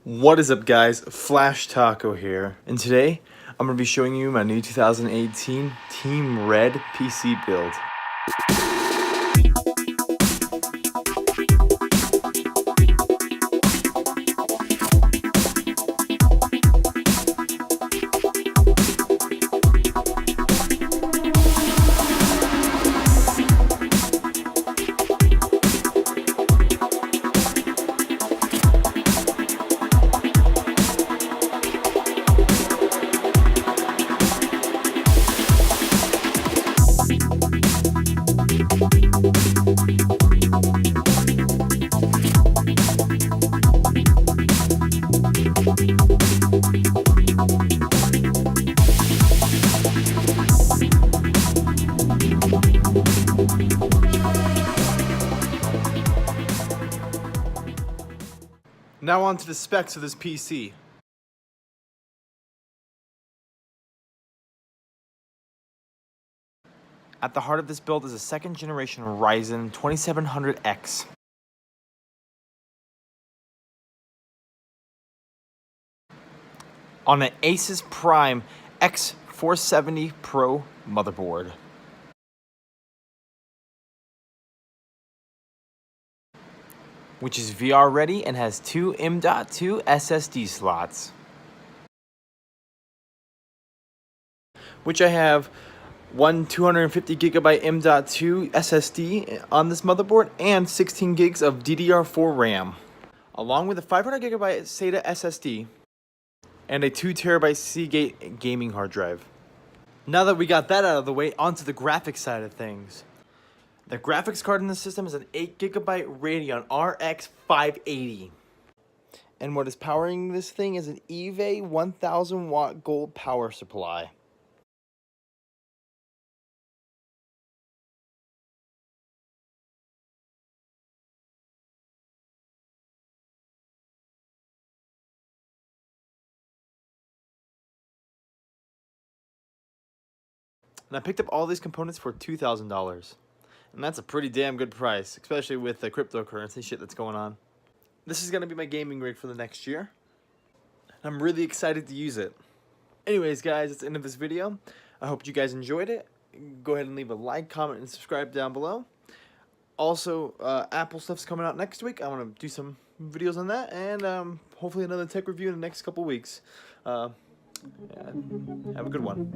What is up, guys? Flash Taco here, and today I'm going to be showing you my new 2018 Team Red PC build. Now on to the specs of this PC. At the heart of this build is a second generation Ryzen 2700X. On an Asus Prime X470 Pro motherboard. Which is VR ready and has two M.2 SSD slots. Which I have one 250 gigabyte M.2 SSD on this motherboard and 16 gigs of DDR4 RAM. Along with a 500 gigabyte SATA SSD and a 2 terabyte Seagate gaming hard drive. Now that we got that out of the way, onto the graphics side of things. The graphics card in the system is an 8 gigabyte Radeon RX 580. And what is powering this thing is an EVE 1000 watt gold power supply. And I picked up all these components for $2,000. And that's a pretty damn good price, especially with the cryptocurrency shit that's going on. This is going to be my gaming rig for the next year. I'm really excited to use it. Anyways, guys, that's the end of this video. I hope you guys enjoyed it. Go ahead and leave a like, comment, and subscribe down below. Also, Apple stuff's coming out next week. I want to do some videos on that, and hopefully another tech review in the next couple weeks. Yeah, have a good one.